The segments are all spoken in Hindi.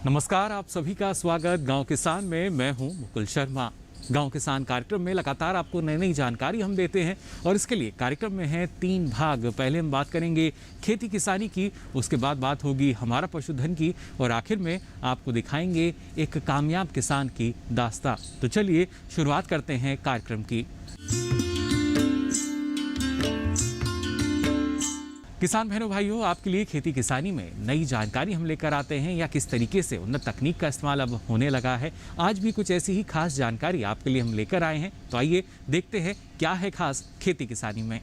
नमस्कार, आप सभी का स्वागत गांव किसान में। मैं हूं मुकुल शर्मा। गांव किसान कार्यक्रम में लगातार आपको नई नई जानकारी हम देते हैं और इसके लिए कार्यक्रम में है 3 भाग। पहले हम बात करेंगे खेती किसानी की, उसके बाद बात होगी हमारा पशुधन की और आखिर में आपको दिखाएंगे एक कामयाब किसान की दास्तां। तो चलिए शुरुआत करते हैं कार्यक्रम की। किसान बहनों भाइयों, आपके लिए खेती किसानी में नई जानकारी हम लेकर आते हैं या किस तरीके से उन्नत तकनीक का इस्तेमाल अब होने लगा है। आज भी कुछ ऐसी ही खास जानकारी आपके लिए हम लेकर आए हैं। तो आइए देखते हैं क्या है खास खेती किसानी में।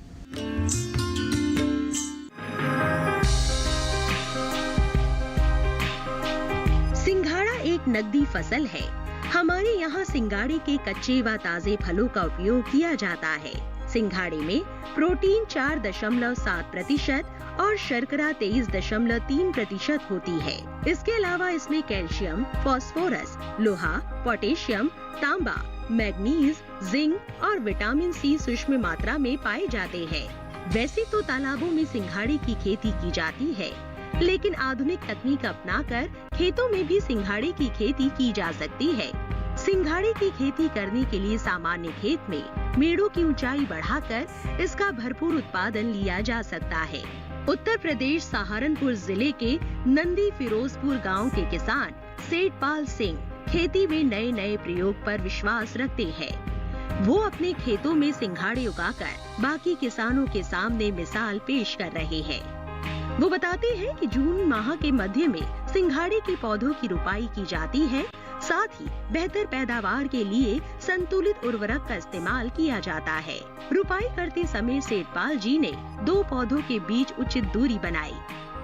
सिंघाड़ा एक नकदी फसल है। हमारे यहाँ सिंघाड़े के कच्चे व ताजे फलों का उपयोग किया जाता है। सिंघाड़े में प्रोटीन 4.7% और शर्करा 23.3% होती है। इसके अलावा इसमें कैल्शियम, फास्फोरस, लोहा, पोटेशियम, तांबा, मैग्नीज, जिंक और विटामिन सी सूक्ष्म मात्रा में पाए जाते हैं। वैसे तो तालाबों में सिंघाड़े की खेती की जाती है, लेकिन आधुनिक तकनीक अपनाकर खेतों में भी सिंघाड़े की खेती की जा सकती है। सिंघाड़े की खेती करने के लिए सामान्य खेत में मेड़ों की ऊंचाई बढ़ाकर इसका भरपूर उत्पादन लिया जा सकता है। उत्तर प्रदेश सहारनपुर जिले के नंदी फिरोजपुर गांव के किसान सेठपाल सिंह खेती में नए नए प्रयोग पर विश्वास रखते हैं। वो अपने खेतों में सिंघाड़े उगाकर बाकी किसानों के सामने मिसाल पेश कर रहे हैं। वो बताते हैं कि जून माह के मध्य में सिंघाड़े के पौधों की रुपाई की जाती है। साथ ही बेहतर पैदावार के लिए संतुलित उर्वरक का इस्तेमाल किया जाता है। रुपाई करते समय सेठपाल जी ने 2 पौधों के बीच उचित दूरी बनाई।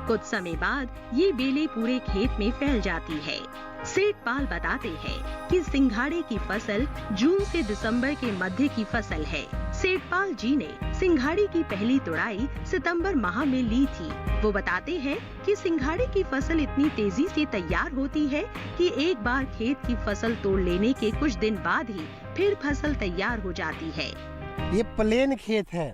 कुछ समय बाद ये बेलें पूरे खेत में फैल जाती है। सेठपाल बताते हैं कि सिंघाड़े की फसल जून से दिसंबर के मध्य की फसल है। सेठपाल जी ने सिंघाड़े की पहली तुड़ाई सितंबर माह में ली थी। वो बताते हैं कि सिंघाड़े की फसल इतनी तेजी से तैयार होती है कि एक बार खेत की फसल तोड़ लेने के कुछ दिन बाद ही फिर फसल तैयार हो जाती है। ये प्लेन खेत है,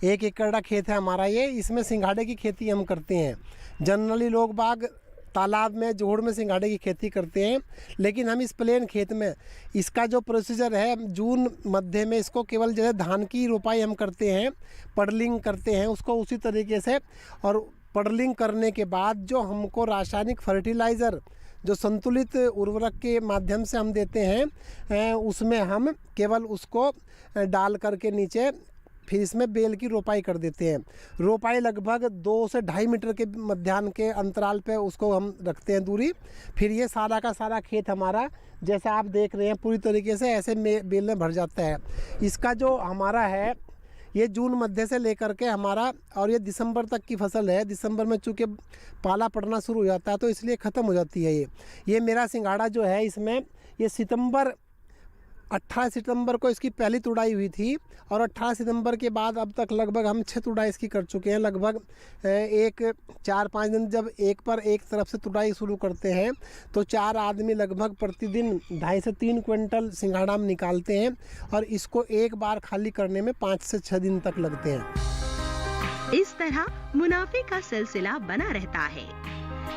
1 एकड़ खेत है हमारा ये। इसमें सिंघाड़े की खेती हम करते हैं। जनरली लोग बाग तालाब में, जोड़ में सिंघाड़े की खेती करते हैं, लेकिन हम इस प्लेन खेत में इसका जो प्रोसीजर है, जून मध्य में इसको केवल जैसे धान की रोपाई हम करते हैं, पडलिंग करते हैं उसको उसी तरीके से। और पडलिंग करने के बाद जो हमको रासायनिक फर्टिलाइज़र, जो संतुलित उर्वरक के माध्यम से हम देते हैं, उसमें हम केवल उसको डाल करके नीचे फिर इसमें बेल की रोपाई कर देते हैं। रोपाई लगभग 2 से 2.5 मीटर के मध्याह्न के अंतराल पे उसको हम रखते हैं दूरी। फिर ये सारा का सारा खेत हमारा जैसे आप देख रहे हैं पूरी तरीके से ऐसे बेल में भर जाता है। इसका जो हमारा है ये जून मध्य से लेकर के हमारा, और ये दिसंबर तक की फसल है। दिसंबर में चूँकि पाला पड़ना शुरू हो जाता है तो इसलिए ख़त्म हो जाती है ये मेरा सिंघाड़ा जो है, इसमें ये 18 सितंबर को इसकी पहली तुड़ाई हुई थी और 18 सितंबर के बाद अब तक लगभग हम 6 तुड़ाई इसकी कर चुके हैं। लगभग 4-5 दिन जब एक पर एक तरफ से तुड़ाई शुरू करते हैं तो 4 आदमी लगभग प्रतिदिन 2.5 से 3 क्विंटल सिंघाड़ा हम निकालते हैं और इसको एक बार खाली करने में 5 से 6 दिन तक लगते हैं। इस तरह मुनाफे का सिलसिला बना रहता है।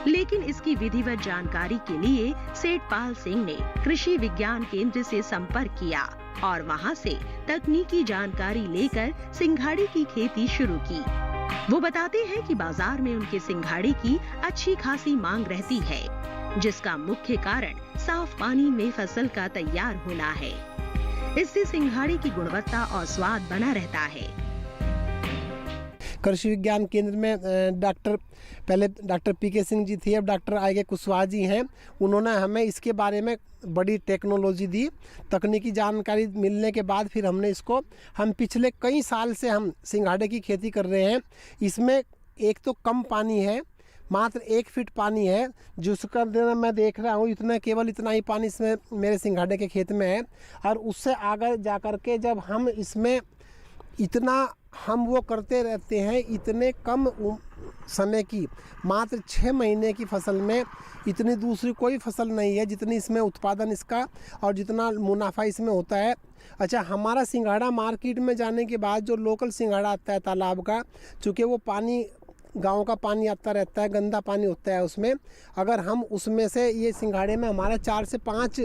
लेकिन इसकी विधिवत जानकारी के लिए सेठपाल सिंह ने कृषि विज्ञान केंद्र से संपर्क किया और वहां से तकनीकी जानकारी लेकर सिंघाड़े की खेती शुरू की। वो बताते हैं कि बाजार में उनके सिंघाड़े की अच्छी खासी मांग रहती है, जिसका मुख्य कारण साफ पानी में फसल का तैयार होना है। इससे सिंघाड़े की गुणवत्ता और स्वाद बना रहता है। कृषि विज्ञान केंद्र में पहले डॉक्टर पीके सिंह जी थे, अब डॉक्टर आगे कुशवाहा जी हैं। उन्होंने हमें इसके बारे में बड़ी टेक्नोलॉजी दी। तकनीकी जानकारी मिलने के बाद फिर हम पिछले कई साल से हम सिंघाड़े की खेती कर रहे हैं। इसमें एक तो कम पानी है, मात्र 1 फीट पानी है, जिसका मैं देख रहा हूँ केवल इतना ही पानी इसमें मेरे सिंघाड़े के खेत में है। और उससे आगे जा कर के जब हम इसमें इतना हम वो करते रहते हैं, इतने कम समय की मात्र 6 महीने की फसल में इतनी दूसरी कोई फसल नहीं है जितनी इसमें उत्पादन इसका और जितना मुनाफा इसमें होता है। अच्छा, हमारा सिंघाड़ा मार्केट में जाने के बाद जो लोकल सिंघाड़ा आता है तालाब का, चूँकि वो पानी गांव का पानी आता रहता है, गंदा पानी होता है उसमें। अगर हम उसमें से ये सिंघाड़े में हमारा 4 से 5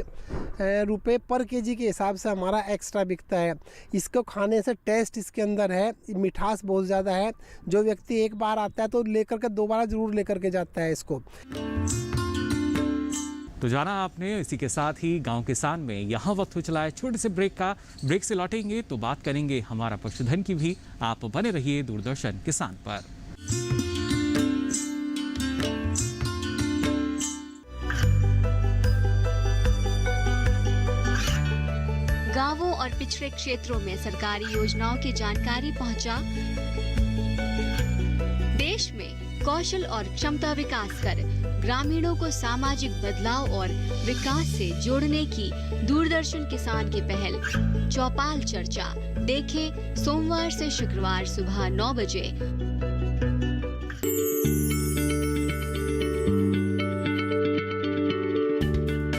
रुपए पर केजी के हिसाब से हमारा एक्स्ट्रा बिकता है। इसको खाने से टेस्ट इसके अंदर है, मिठास बहुत ज़्यादा है। जो व्यक्ति एक बार आता है तो लेकर के दोबारा ज़रूर लेकर के जाता है इसको। तो जाना आपने। इसी के साथ ही गांव किसान में यहाँ वक्त हो चला है छोटे से ब्रेक का। ब्रेक से लौटेंगे तो बात करेंगे हमारा पशुधन की भी। आप बने रहिए दूरदर्शन किसान पर। गांवों और पिछड़े क्षेत्रों में सरकारी योजनाओं की जानकारी पहुंचा। देश में कौशल और क्षमता विकास कर ग्रामीणों को सामाजिक बदलाव और विकास से जोड़ने की दूरदर्शन किसान की पहल चौपाल चर्चा देखें सोमवार से शुक्रवार सुबह 9 बजे।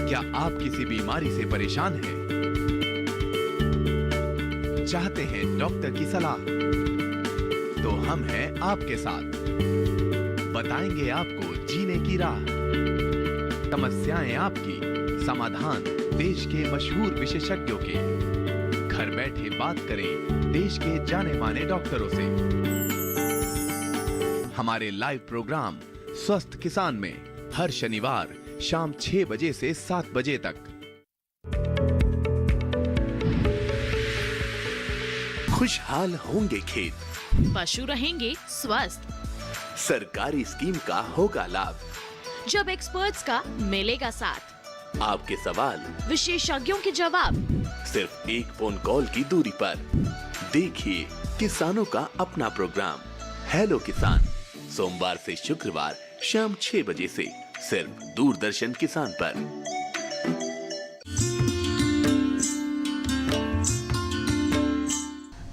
क्या आप किसी बीमारी से परेशान हैं? चाहते हैं डॉक्टर की सलाह? तो हम हैं आपके साथ। बताएंगे आपको जीने की राह। समस्याएं आपकी, समाधान देश के मशहूर विशेषज्ञों के। घर बैठे बात करें देश के जाने माने डॉक्टरों से। हमारे लाइव प्रोग्राम स्वस्थ किसान में हर शनिवार शाम 6 बजे से 7 बजे तक। खुशहाल होंगे खेत, पशु रहेंगे स्वस्थ, सरकारी स्कीम का होगा लाभ। जब एक्सपर्ट्स का मिलेगा साथ, आपके सवाल विशेषज्ञों के जवाब, सिर्फ एक फोन कॉल की दूरी पर। देखिए किसानों का अपना प्रोग्राम हेलो किसान, सोमवार से शुक्रवार शाम 6 बजे से सिर्फ दूरदर्शन किसान पर।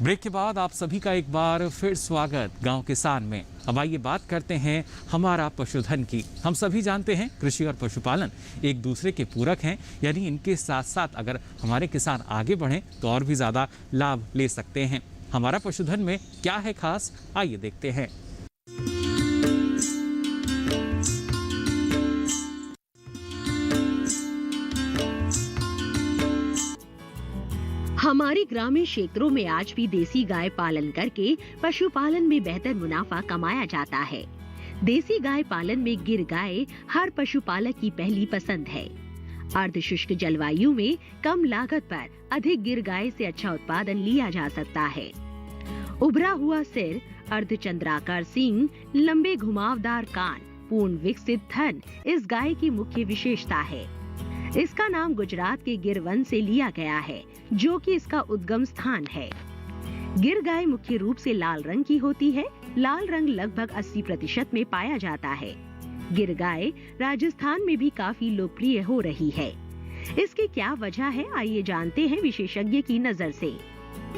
ब्रेक के बाद आप सभी का एक बार फिर स्वागत गांव किसान में। अब आइए बात करते हैं हमारा पशुधन की। हम सभी जानते हैं कृषि और पशुपालन एक दूसरे के पूरक हैं, यानी इनके साथ साथ अगर हमारे किसान आगे बढ़ें तो और भी ज़्यादा लाभ ले सकते हैं। हमारा पशुधन में क्या है खास, आइए देखते हैं। हमारे ग्रामीण क्षेत्रों में आज भी देसी गाय पालन करके पशुपालन में बेहतर मुनाफा कमाया जाता है। देसी गाय पालन में गिर गाय हर पशुपालक की पहली पसंद है। अर्धशुष्क जलवायु में कम लागत पर अधिक गिर गाय से अच्छा उत्पादन लिया जा सकता है। उभरा हुआ सिर, अर्धचंद्राकार सींग, लंबे घुमावदार कान, पूर्ण विकसित थन इस गाय की मुख्य विशेषता है। इसका नाम गुजरात के गिर वन से लिया गया है, जो कि इसका उद्गम स्थान है। गिर गाय मुख्य रूप से लाल रंग की होती है। लाल रंग लगभग 80% में पाया जाता है। गिर गाय राजस्थान में भी काफी लोकप्रिय हो रही है। इसकी क्या वजह है, आइए जानते हैं विशेषज्ञ की नजर से।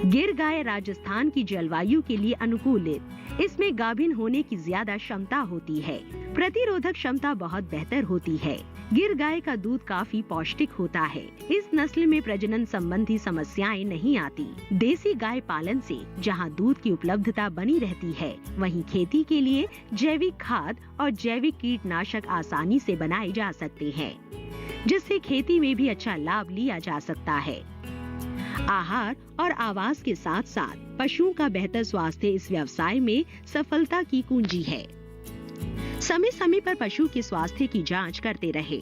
गिर गाय राजस्थान की जलवायु के लिए अनुकूलित। इसमें गाभिन होने की ज्यादा क्षमता होती है। प्रतिरोधक क्षमता बहुत बेहतर होती है। गिर गाय का दूध काफी पौष्टिक होता है। इस नस्ल में प्रजनन संबंधी समस्याएं नहीं आती। देसी गाय पालन से जहां दूध की उपलब्धता बनी रहती है, वहीं खेती के लिए जैविक खाद और जैविक कीटनाशक आसानी से बनाए जा सकते हैं, जिससे खेती में भी अच्छा लाभ लिया जा सकता है। आहार और आवास के साथ साथ पशुओं का बेहतर स्वास्थ्य इस व्यवसाय में सफलता की कुंजी है। समय समय पर पशु के स्वास्थ्य की जांच करते रहे।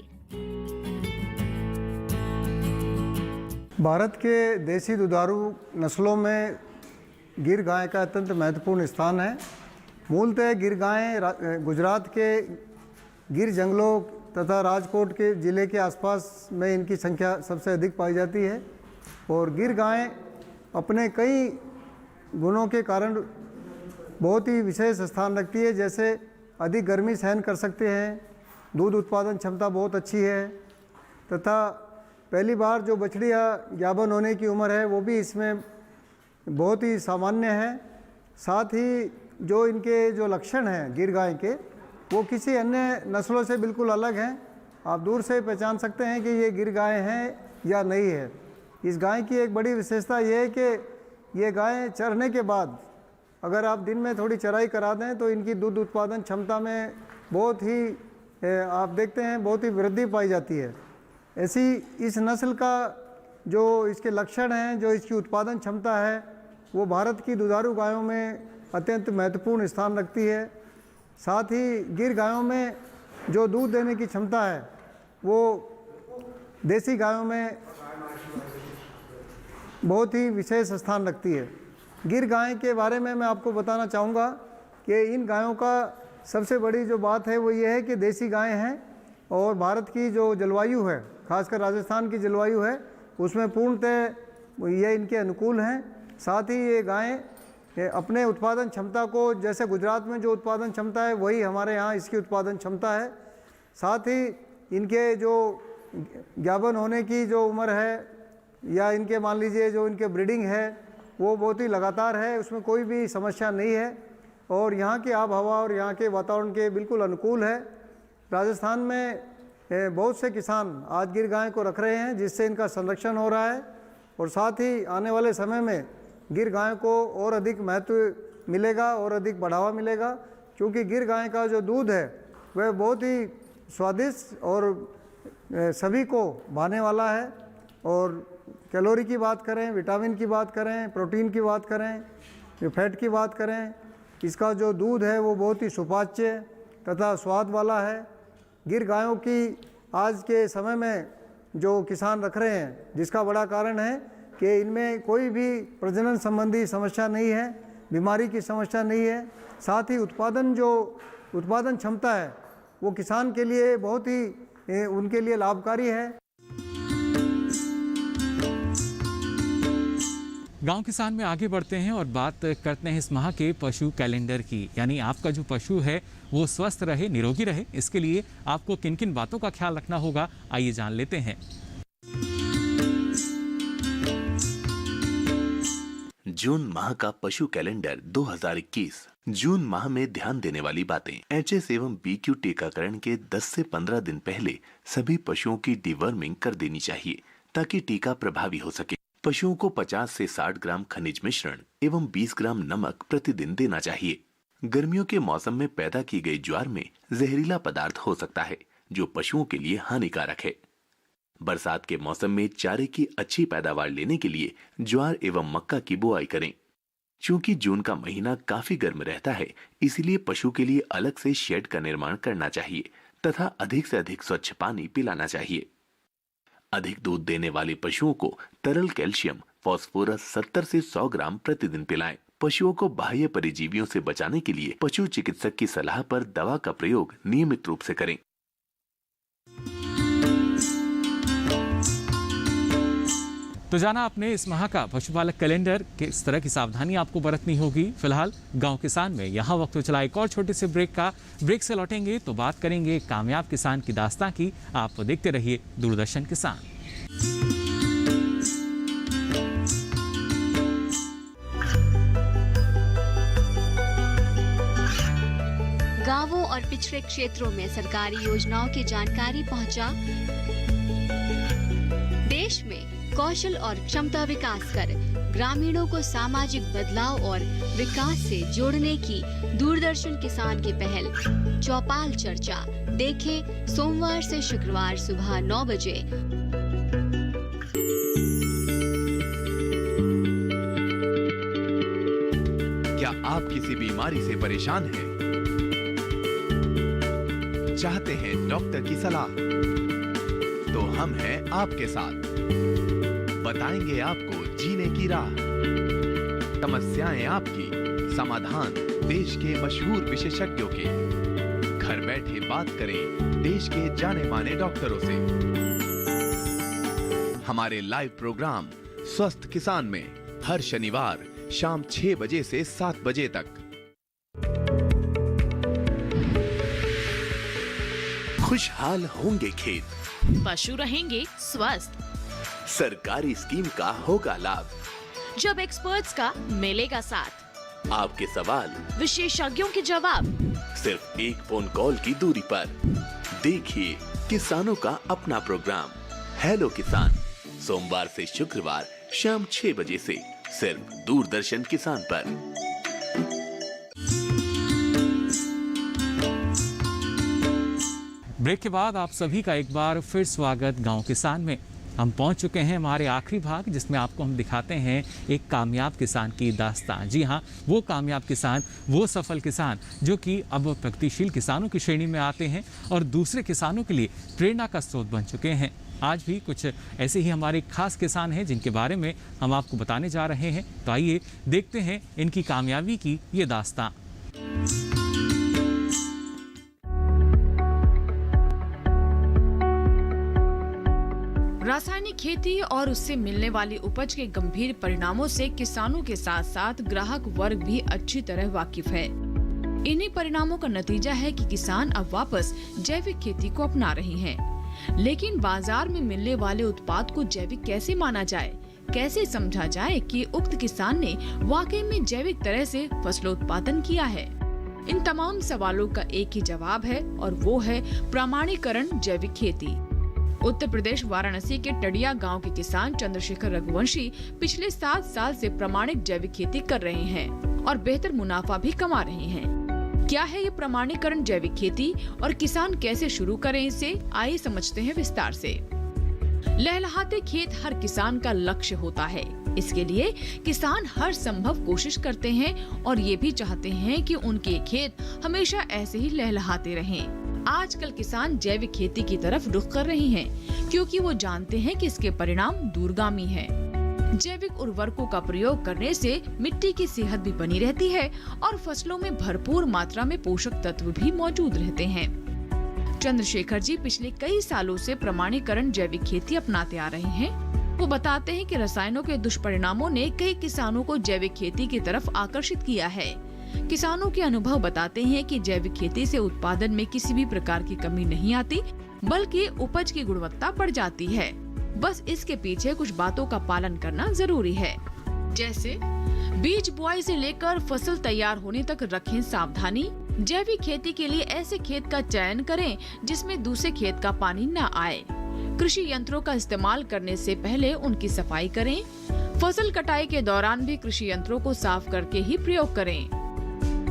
भारत के देसी दुधारू नस्लों में गिर गाय का अत्यंत महत्वपूर्ण स्थान है। मूलतः गिर गायें गुजरात के गिर जंगलों तथा राजकोट के जिले के आसपास में इनकी संख्या सबसे अधिक पाई जाती है। और गिर गायें अपने कई गुणों के कारण बहुत ही विशेष स्थान रखती है, जैसे अधिक गर्मी सहन कर सकते हैं, दूध उत्पादन क्षमता बहुत अच्छी है, तथा पहली बार जो बछड़ी या गाभन होने की उम्र है वो भी इसमें बहुत ही सामान्य है। साथ ही जो इनके जो लक्षण हैं गिर गाय के, वो किसी अन्य नस्लों से बिल्कुल अलग हैं। आप दूर से पहचान सकते हैं कि ये गिर गाय हैं या नहीं है। इस गाय की एक बड़ी विशेषता ये है कि ये गाय चरने के बाद अगर आप दिन में थोड़ी चराई करा दें तो इनकी दूध उत्पादन क्षमता में बहुत ही आप देखते हैं बहुत ही वृद्धि पाई जाती है। ऐसी इस नस्ल का जो इसके लक्षण हैं, जो इसकी उत्पादन क्षमता है, वो भारत की दुधारू गायों में अत्यंत महत्वपूर्ण स्थान रखती है। साथ ही गिर गायों में जो दूध देने की क्षमता है वो देसी गायों में बहुत ही विशेष स्थान रखती है। गिर गाय के बारे में मैं आपको बताना चाहूँगा कि इन गायों का सबसे बड़ी जो बात है वो ये है कि देसी गायें हैं और भारत की जो जलवायु है, खासकर राजस्थान की जलवायु है, उसमें पूर्णतः ये इनके अनुकूल हैं। साथ ही ये गायें अपने उत्पादन क्षमता को, जैसे गुजरात में जो उत्पादन क्षमता है वही हमारे यहाँ इसकी उत्पादन क्षमता है। साथ ही इनके जो ज्ञापन होने की जो उम्र है या इनके मान लीजिए जो इनके ब्रीडिंग है वो बहुत ही लगातार है, उसमें कोई भी समस्या नहीं है और यहाँ की आब हवा और यहाँ के वातावरण के बिल्कुल अनुकूल है। राजस्थान में बहुत से किसान आज गिर गाय को रख रहे हैं जिससे इनका संरक्षण हो रहा है और साथ ही आने वाले समय में गिर गाय को और अधिक महत्व मिलेगा और अधिक बढ़ावा मिलेगा, क्योंकि गिर गाय का जो दूध है वह बहुत ही स्वादिष्ट और सभी को भाने वाला है। और कैलोरी की बात करें, विटामिन की बात करें, प्रोटीन की बात करें, जो फैट की बात करें, इसका जो दूध है वो बहुत ही सुपाच्य तथा स्वाद वाला है। गिर गायों की आज के समय में जो किसान रख रहे हैं जिसका बड़ा कारण है कि इनमें कोई भी प्रजनन संबंधी समस्या नहीं है, बीमारी की समस्या नहीं है। साथ ही उत्पादन क्षमता है वो किसान के लिए बहुत ही उनके लिए लाभकारी है। गांव किसान में आगे बढ़ते हैं और बात करते हैं इस माह के पशु कैलेंडर की। यानी आपका जो पशु है वो स्वस्थ रहे, निरोगी रहे, इसके लिए आपको किन किन बातों का ख्याल रखना होगा, आइए जान लेते हैं। जून माह का पशु कैलेंडर 2021। जून माह में ध्यान देने वाली बातें। एचएस एवं बीक्यू टीकाकरण के 10 से 15 दिन पहले सभी पशुओं की डिवर्मिंग कर देनी चाहिए ताकि टीका प्रभावी हो सके। पशुओं को 50 से 60 ग्राम खनिज मिश्रण एवं 20 ग्राम नमक प्रतिदिन देना चाहिए। गर्मियों के मौसम में पैदा की गई ज्वार में जहरीला पदार्थ हो सकता है जो पशुओं के लिए हानिकारक है। बरसात के मौसम में चारे की अच्छी पैदावार लेने के लिए ज्वार एवं मक्का की बुआई करें। चूंकि जून का महीना काफी गर्म रहता है, इसलिए पशु के लिए अलग से शेड का निर्माण करना चाहिए तथा अधिक से अधिक स्वच्छ पानी पिलाना चाहिए। अधिक दूध देने वाले पशुओं को तरल कैल्शियम फास्फोरस 70 से 100 ग्राम प्रतिदिन पिलाएं। पशुओं को बाह्य परिजीवियों से बचाने के लिए पशु चिकित्सक की सलाह पर दवा का प्रयोग नियमित रूप से करें। तो जाना आपने इस माह का पशुपालक कैलेंडर, किस तरह की सावधानी आपको बरतनी होगी। फिलहाल गांव किसान में यहाँ वक्त हो चला एक और छोटे से ब्रेक का। ब्रेक से लौटेंगे तो बात करेंगे कामयाब किसान की दास्तां की। आप देखते रहिए दूरदर्शन किसान। गांवों और पिछड़े क्षेत्रों में सरकारी योजनाओं की जानकारी पहुंचा। देश में कौशल और क्षमता विकास कर ग्रामीणों को सामाजिक बदलाव और विकास से जोड़ने की दूरदर्शन किसान की पहल चौपाल चर्चा देखें सोमवार से शुक्रवार सुबह 9 बजे। क्या आप किसी बीमारी से परेशान हैं? चाहते हैं डॉक्टर की सलाह? तो हम हैं आपके साथ। बताएंगे आपको जीने की राह। समस्याएं आपकी, समाधान देश के मशहूर विशेषज्ञों के। घर बैठे बात करें देश के जाने माने डॉक्टरों से। हमारे लाइव प्रोग्राम स्वस्थ किसान में हर शनिवार शाम 6 बजे से 7 बजे तक। खुशहाल होंगे खेत, पशु रहेंगे स्वस्थ, सरकारी स्कीम का होगा लाभ, जब एक्सपर्ट्स का मिलेगा साथ, आपके सवाल विशेषज्ञों के जवाब, सिर्फ एक फोन कॉल की दूरी पर। देखिए किसानों का अपना प्रोग्राम हेलो किसान, सोमवार से शुक्रवार शाम 6 बजे से सिर्फ दूरदर्शन किसान पर। ब्रेक के बाद आप सभी का एक बार फिर स्वागत गांव किसान में। हम पहुंच चुके हैं हमारे आखिरी भाग, जिसमें आपको हम दिखाते हैं एक कामयाब किसान की दास्तान। जी हाँ, वो कामयाब किसान, वो सफल किसान जो कि अब प्रगतिशील किसानों की श्रेणी में आते हैं और दूसरे किसानों के लिए प्रेरणा का स्रोत बन चुके हैं। आज भी कुछ ऐसे ही हमारे खास किसान हैं जिनके बारे में हम आपको बताने जा रहे हैं। तो आइए देखते हैं इनकी कामयाबी की ये दास्तान। रासायनिक खेती और उससे मिलने वाली उपज के गंभीर परिणामों से किसानों के साथ साथ ग्राहक वर्ग भी अच्छी तरह वाकिफ है। इन्हीं परिणामों का नतीजा है कि किसान अब वापस जैविक खेती को अपना रहे हैं। लेकिन बाजार में मिलने वाले उत्पाद को जैविक कैसे माना जाए, कैसे समझा जाए कि उक्त किसान ने वाकई में जैविक तरह से फसलोत्पादन किया है? इन तमाम सवालों का एक ही जवाब है और वो है प्रमाणीकरण जैविक खेती। उत्तर प्रदेश वाराणसी के टडिया गांव के किसान चंद्रशेखर रघुवंशी पिछले 7 साल से प्रमाणिक जैविक खेती कर रहे हैं और बेहतर मुनाफा भी कमा रहे हैं। क्या है ये प्रमाणीकरण जैविक खेती और किसान कैसे शुरू करें इसे, आइए समझते हैं विस्तार से। लहलहाते खेत हर किसान का लक्ष्य होता है। इसके लिए किसान हर संभव कोशिश करते हैं और ये भी चाहते हैं कि उनके खेत हमेशा ऐसे ही लहलहाते रहें। आजकल किसान जैविक खेती की तरफ रुख कर रहे हैं क्योंकि वो जानते हैं कि इसके परिणाम दूरगामी हैं। जैविक उर्वरकों का प्रयोग करने से मिट्टी की सेहत भी बनी रहती है और फसलों में भरपूर मात्रा में पोषक तत्व भी मौजूद रहते हैं। चंद्रशेखर जी पिछले कई सालों से प्रमाणीकरण जैविक खेती अपनाते आ रहे हैं। वो बताते हैं कि रसायनों के दुष्परिणामों ने कई किसानों को जैविक खेती की तरफ आकर्षित किया है। किसानों के अनुभव बताते हैं कि जैविक खेती से उत्पादन में किसी भी प्रकार की कमी नहीं आती, बल्कि उपज की गुणवत्ता बढ़ जाती है। बस इसके पीछे कुछ बातों का पालन करना जरूरी है, जैसे बीज बुआई से लेकर फसल तैयार होने तक रखें सावधानी। जैविक खेती के लिए ऐसे खेत का चयन करें जिसमें दूसरे खेत का पानी न आए। कृषि यंत्रों का इस्तेमाल करने से पहले उनकी सफाई करें। फसल कटाई के दौरान भी कृषि यंत्रों को साफ करके ही प्रयोग करें।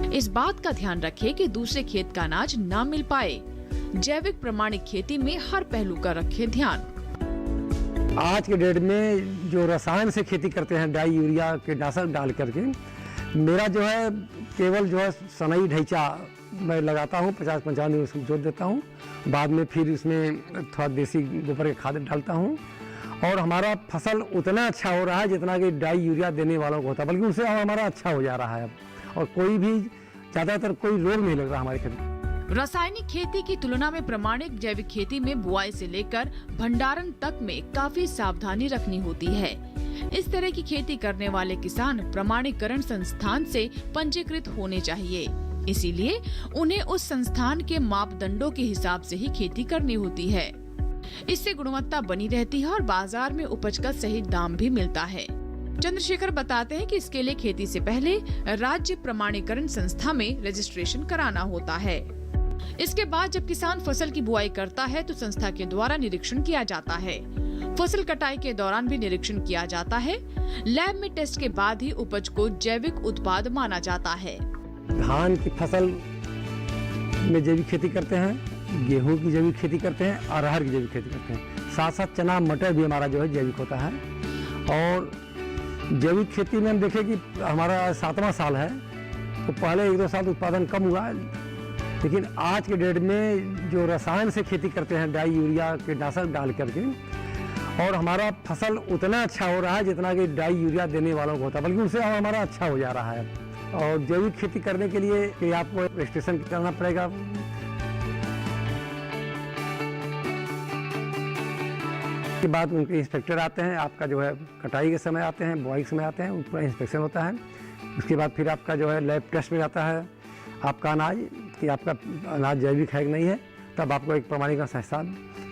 इस बात का ध्यान रखें कि दूसरे खेत का अनाज न मिल पाए। जैविक प्रमाणिक खेती में हर पहलू का रखें ध्यान। आज के डेट में जो रसायन से खेती करते हैं, डाई यूरिया कीटनाशक डाल करके, मेरा जो है केवल जो है सनई ढैचा मैं लगाता हूँ, 50-55 दिन उसको जोत देता हूँ। बाद में फिर इसमें थोड़ा देसी गोबर के खाद डालता हूँ और हमारा फसल उतना अच्छा हो रहा है जितना कि डाई यूरिया देने वालों को होता है, बल्कि उससे हमारा अच्छा हो जा रहा है और कोई भी ज्यादातर कोई रोग नहीं लग रहा हमारे खेत में। रासायनिक खेती की तुलना में प्रमाणिक जैविक खेती में बुआई से लेकर भंडारण तक में काफी सावधानी रखनी होती है। इस तरह की खेती करने वाले किसान प्रमाणीकरण संस्थान से पंजीकृत होने चाहिए। इसीलिए उन्हें उस संस्थान के मापदंडों के हिसाब से ही खेती करनी होती है। इससे गुणवत्ता बनी रहती है और बाजार में उपज का सही दाम भी मिलता है। चंद्रशेखर बताते हैं कि इसके लिए खेती से पहले राज्य प्रमाणीकरण संस्था में रजिस्ट्रेशन कराना होता है। इसके बाद जब किसान फसल की बुआई करता है तो संस्था के द्वारा निरीक्षण किया जाता है। फसल कटाई के दौरान भी निरीक्षण किया जाता है। लैब में टेस्ट के बाद ही उपज को जैविक उत्पाद माना जाता है। धान की फसल में जैविक खेती करते हैं, गेहूं की जैविक खेती करते हैं, अरहर की जैविक खेती करते हैं। साथ साथ चना मटर भी हमारा जो है जैविक होता है। और जैविक खेती में हम देखें कि हमारा 7वां साल है, तो पहले 1-2 साल उत्पादन कम हुआ, लेकिन आज के डेट में जो रसायन से खेती करते हैं, डाई यूरिया कीटनाशक डाल करके, और हमारा फसल उतना अच्छा हो रहा है जितना कि डाई यूरिया देने वालों को होता है, बल्कि उससे हमारा अच्छा हो जा रहा है। और जैविक खेती करने के लिए कि आपको रजिस्ट्रेशन करना पड़ेगा। के बाद उनके इंस्पेक्टर आते हैं, आपका जो है कटाई के समय आते हैं, बुआई के समय आते हैं, उनका इंस्पेक्शन होता है। उसके बाद फिर आपका जो है लैब टेस्ट में जाता है आपका अनाज, कि आपका अनाज जैविक है कि नहीं है। तब आपको एक प्रमाणीकरण संस्था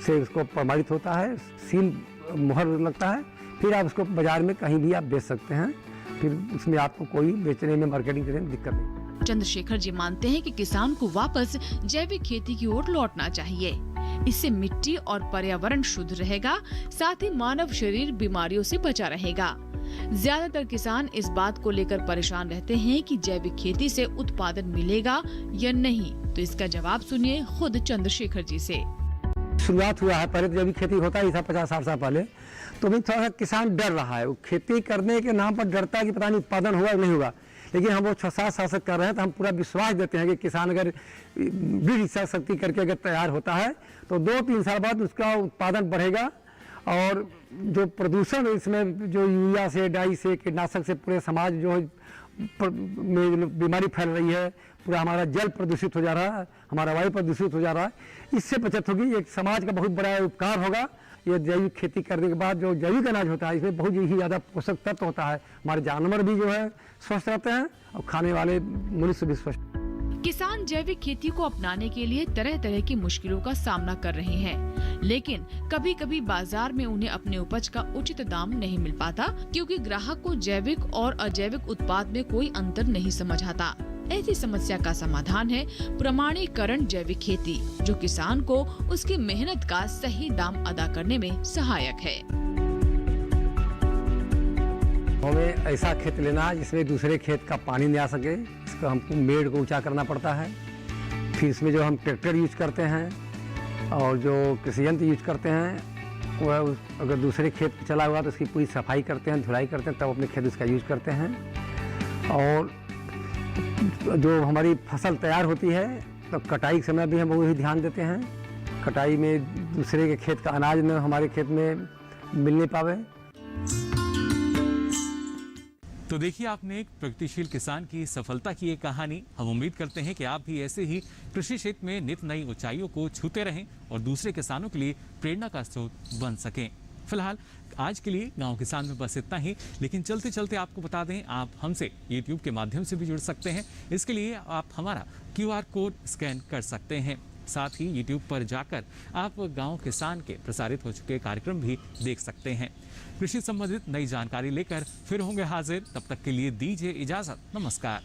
से उसको प्रमाणित होता है, सील मुहर लगता है। फिर आप उसको बाजार में कहीं भी आप बेच सकते हैं। फिर उसमें आपको कोई बेचने में, मार्केटिंग करने में दिक्कत नहीं। चंद्रशेखर जी मानते हैं कि किसान को वापस जैविक खेती की ओर लौटना चाहिए। इससे मिट्टी और पर्यावरण शुद्ध रहेगा, साथ ही मानव शरीर बीमारियों से बचा रहेगा। ज्यादातर किसान इस बात को लेकर परेशान रहते हैं कि जैविक खेती से उत्पादन मिलेगा या नहीं। तो इसका जवाब सुनिए खुद चंद्रशेखर जी से। शुरुआत हुआ है, पहले तो जैविक खेती होता ही था 50-60 साल पहले, तो भी थोड़ा सा किसान डर रहा है। वो खेती करने के नाम पर डरता है कि पता नहीं उत्पादन होगा या नहीं होगा। लेकिन हम वो 6-7 साल से कर रहे हैं तो हम पूरा विश्वास देते हैं कि किसान अगर बीज इच्छा शक्ति करके अगर तैयार होता है तो 2-3 साल बाद उसका उत्पादन बढ़ेगा। और जो प्रदूषण इसमें जो यूरिया से, डाई से, कीटनाशक से पूरे समाज जो में बीमारी फैल रही है, पूरा हमारा जल प्रदूषित हो जा रहा है, हमारा वायु प्रदूषित हो जा रहा है, इससे बचत होगी। एक समाज का बहुत बड़ा उपकार होगा। ये जैविक खेती करने के बाद जो जैविक अनाज होता है इसमें बहुत ही ज़्यादा पोषक तत्व होता है। हमारे जानवर भी जो है स्वस्थ रहते हैं और खाने वाले मनुष्य भी स्वस्थ। किसान जैविक खेती को अपनाने के लिए तरह तरह की मुश्किलों का सामना कर रहे हैं, लेकिन कभी कभी बाजार में उन्हें अपने उपज का उचित दाम नहीं मिल पाता, क्योंकि ग्राहक को जैविक और अजैविक उत्पाद में कोई अंतर नहीं समझ आता। ऐसी समस्या का समाधान है प्रमाणीकरण जैविक खेती, जो किसान को उसकी मेहनत का सही दाम अदा करने में सहायक है। हमें ऐसा खेत लेना है जिसमें दूसरे खेत का पानी नहीं आ सके। इसको हमको मेड़ को ऊंचा करना पड़ता है। फिर इसमें जो हम ट्रैक्टर यूज करते हैं और जो कृषि यंत्र यूज करते हैं, वह अगर दूसरे खेत पे चला हुआ तो उसकी पूरी सफाई करते हैं, धुलाई करते हैं, तब अपने खेत उसका यूज करते हैं। और जो हमारी फसल तैयार होती है तो कटाई के समय भी हम वही ध्यान देते हैं। कटाई में दूसरे के खेत का अनाज न हमारे खेत में मिल नहीं पावे। तो देखिए, आपने एक प्रगतिशील किसान की सफलता की एक कहानी। हम उम्मीद करते हैं कि आप भी ऐसे ही कृषि क्षेत्र में नित नई ऊंचाइयों को छूते रहें और दूसरे किसानों के लिए प्रेरणा का स्रोत बन सकें। फिलहाल आज के लिए गांव किसान में बस इतना ही, लेकिन चलते चलते आपको बता दें, आप हमसे YouTube के माध्यम से भी जुड़ सकते हैं। इसके लिए आप हमारा QR कोड स्कैन कर सकते हैं। साथ ही YouTube पर जाकर आप गांव किसान के प्रसारित हो चुके कार्यक्रम भी देख सकते हैं। कृषि संबंधित नई जानकारी लेकर फिर होंगे हाजिर। तब तक के लिए दीजिए इजाजत। नमस्कार।